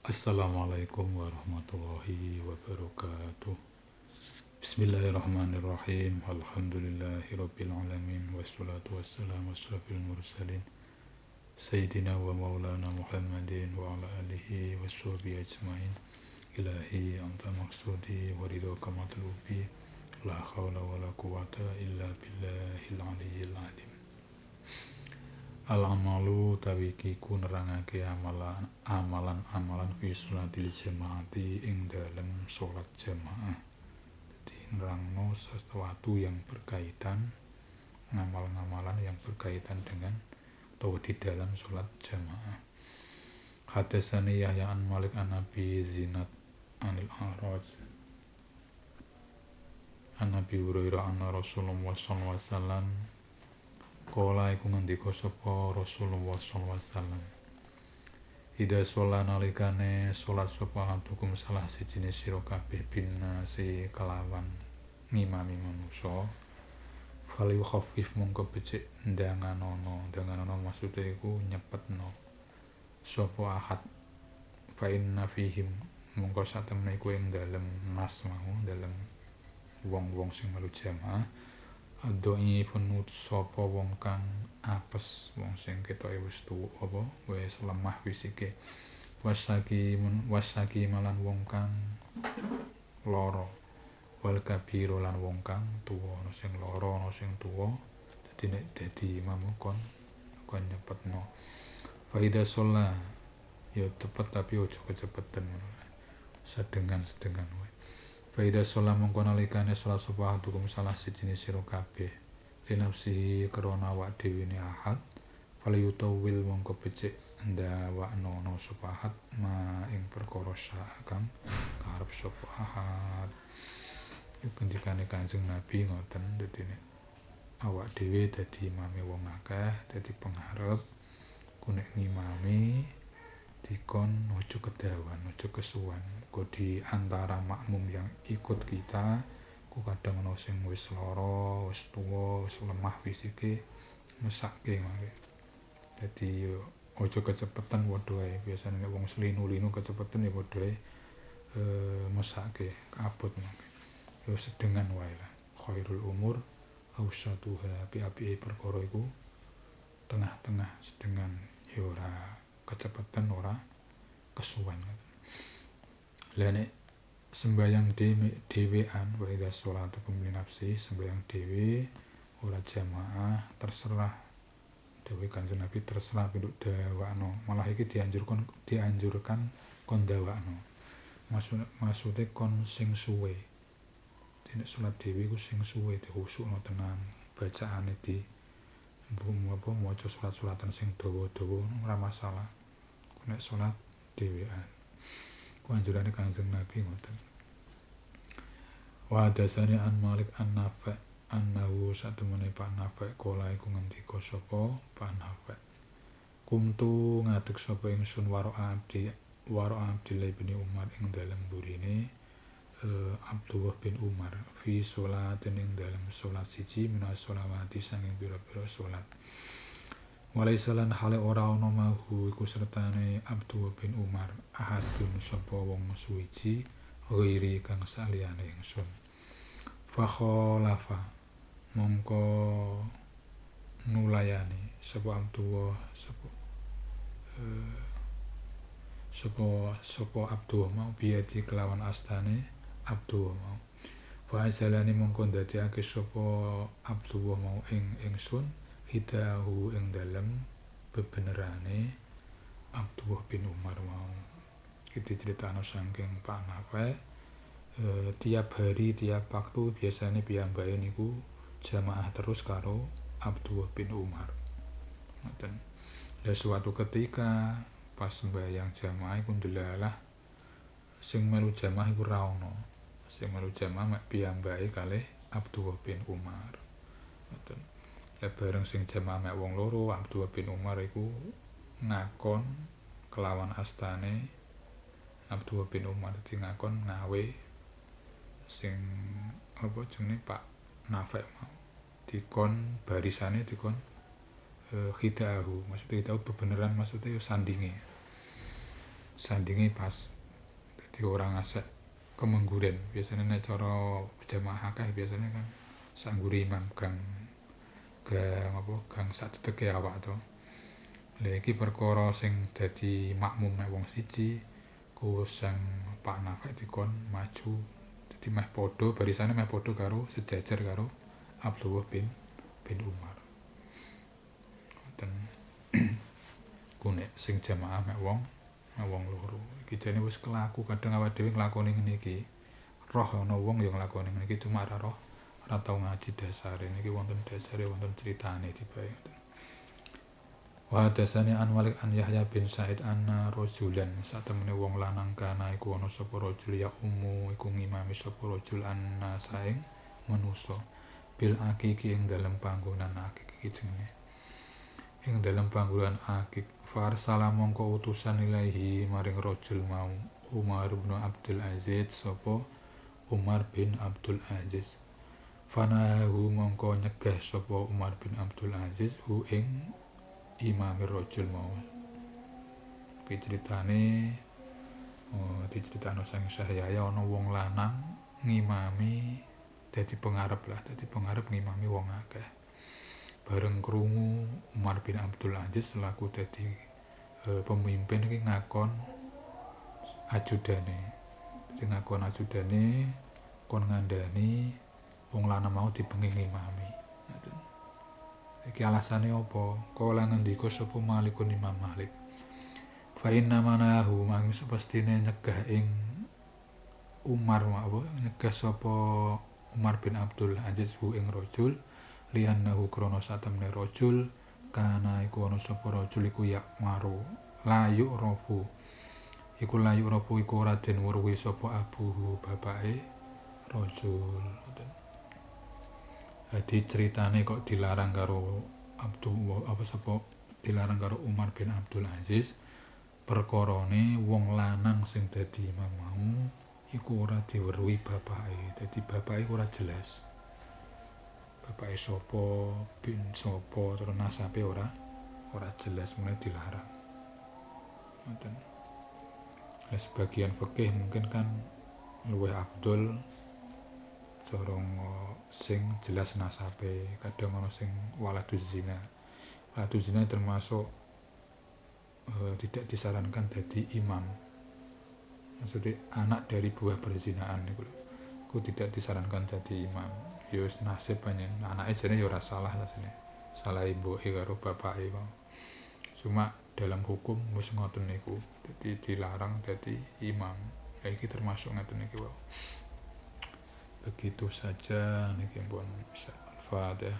Assalamualaikum warahmatullahi wabarakatuh. Bismillahirrahmanirrahim. Alhamdulillahirabbil alamin wassalatu wassalamu asyrafil mursalin Sayyidina wa maulana Muhammadin wa ala alihi washabihi ajmain. Ilahi anta maksudi wa ridhaka matlubi. La haula wa la quwata illa billahil aliyyil azim. Al-amalu tawikiku nerangake amalan fi sholatil jamaati ing dalem sholat jamaah. Jadi nerangno sesuatu yang berkaitan ngamal-ngamalan yang berkaitan dengan atau di dalam sholat jamaah. Hadatsani Yahya an Malik an Abi Zinad anil A'raj an Abi Hurairah anna Rasulullah sallallahu alaihi wasallam kala iku ngendika sapa Rasulullah sallallahu alaihi wasallam ida sholat nalikane sholat sapa antukum salah sijine sira kabeh binasi kelawan ngimami manusa fal yukhaffif mongko becik ndanganono maksude iku nyepetno sapa ahad fa inna fihim mongko satemene iku ing dalem nas mau dalem wong-wong sing melu jamaah adoi penut sapa wong kang apes wong sing ketoke wis tuwa apa wis lemah fisike wasaki malan wong kang lara wal kabiro lan wong kang tuwa ana sing lara ana sing tuwa dadi nek dadi imam kon nyepetno faida sholat ya cepet tapi ojo kecepetan sedengan wae. Faida sholat mongko nalikane sholat sapa hukum salah sijine sira kabeh linafsi krana awak dhewe ne ahad fal yutawil mongko becik ndawakno sapa ahad ma ing perkara kang karep sapa ahad. Iku ndikane Kanjeng Nabi ngoten dadi nek awak dhewe dadi imame wong akeh dadi pengarep ku nek ngimami dikon ojo kedawan ojo kesuwen kok di antara makmum yang ikut kita ku kadang ana sing wis lara wis tuwa wis lemah fisike mesake mangke dadi ojo kecepetan padha ae biasane nek wong selinu-linu kecepetan ya padha ae mesake abot mangke ya sedengan wae lah khairul umur ausatuha api-api perkara iku tengah-tengah sedengan ya ora kecepetan ora kesuwen. Lah nek sembayang dhewean wa idza sholatu kumli nafsi sembayang dhewe ora jamaah terserah dhewe Kanjeng Nabi terserah pinduk dawakno malah iki dianjurkan kon dawakno maksude kon sing suwe nek salat dhewe iku sing suwe dikhusukno tenan bacaane di apa maca salat-salatan sing dawa-dawa ora masalah nek salat dhewean anjurane Kanjeng Nabi ngoten. Wa dasane an Malik an Nafi annahu satemene Pak Nafi kala iku ngendika sapa Pak Nafi kumtu ngadeg sapa ingsun waro Abdillah bin Umar ing dalem burine Abdullah bin Umar fi sholatin ing dalem salat siji minas sholawati sanging pira-pira salat. Walaisalan hale ora ana mahu iku sertane Abdullah bin Umar ahadun sapa wong suwiji ghairi kang saliyane ingsun. Fa khalafa mongko nulayani sapa Abdullah sapa Abdullah mau biati kelawan astane Abdullah mau. Fa ajalani mongko ndadekake sapa Abdullah mau ingsun hidahu ing dalem bebenerane Abdullah bin Umar mau. Iki critakno saking Pak Nafi tiap hari tiap waktu biasanya piyambake niku jamaah terus karo Abdullah bin Umar. Ngoten. Lah suatu ketika pas sembahyang jamaah iku ndelalah sing melu jamaah iku ra ono. Sing melu jamaah mek piyambake kalih Abdullah bin Umar. Ngoten. Bareng sing jamaah mek wong loro Abdullah bin Umar iku ngakon kelawan astane Abdullah bin Umar ngakon ngawe sing apa jenenge Pak Nafi mau dikon barisane dikon hidahu maksudnya hidahu bebeneran maksudnya ya sandinge sandinge pas, dadi ora ngasek kemengguren. Biasane nek cara jamaah akeh biasane kan sak nggure imam gang sadedeke awak to. Lha iki perkara sing dadi makmum nek wong siji ku sang Pak Nafek dikon maju dadi meh padha barisane meh padha karo sejajar karo Abdullah bin Umar. Ngoten. Ku nek sing jamaah mek wong loro. Iki jane wis kelaku kadang awake dhewe nglakoni ngene iki. Roh ana wong ya nglakoni ngene iki cuma ora roh, ora tau ngaji dasare. Niki wonten dasare wonten critane tibae. Wa hadatsani an Malik an Yahya bin Sa'id anna rajulan satemene wong lanang kana iku ana sapa rajul ya iku ngimami sapa rajul anna saing manusa bil akiki ing dalem panggonan akik iki jenenge ing dalem panggonan akik farsala mongko utusan ilahi maring rajul mau Umar bin Abdul Aziz sapa Umar bin Abdul Aziz fanahu mongko nyegah sapa Umar bin Abdul Aziz hu ing imam rajul mau. Iki critane diceritakno sang Sahyaya ana wong lanang ngimami dadi pengarep ngimami wong akeh. Bareng krungu Umar bin Abdul Aziz selaku dadi pemimpin iki ngakon ajudane. Dadi ngakon ajudane kon ngandani wong lanang mau dibengi ngimami. Iki alasane apa? Kala ngendika sapa Malikun Imam Malik. Fa inna manahu manging sepestine nyegah ing Umar nyegah sapa Umar bin Abdul Aziz hu ing rajul liannahu krana satemene rajul kana iku ana sapa rajul iku ya maru layu rofu iku ora den weruhi sapa abuhu bapake rajul. Dadi ceritane kok dilarang karo dilarang karo Umar bin Abdul Aziz perkarane wong lanang sing dadi imam mau iku ora diweruhi bapake. Dadi bapake ora jelas. Bapake sapa, bin sapa, terus nasabe ora jelas mulai dilarang. Ngoten. Lah sebagian fikih mungkin kan luwih abdul corong sing jelas nasabe, kadang ana sing waladuz zina termasuk tidak disarankan jadi imam. Maksudnya anak dari buah perzinaan itu tidak disarankan jadi imam. Ya wis nasib pancen anake jane ya ora salah asline. Salah ibuke karo bapake wae. Cuma dalam hukum wis ngoten niku. Dadi dilarang dadi imam. Ya iki termasuk ngoten iki wae. Begitu saja niki pun Al-Fatihah.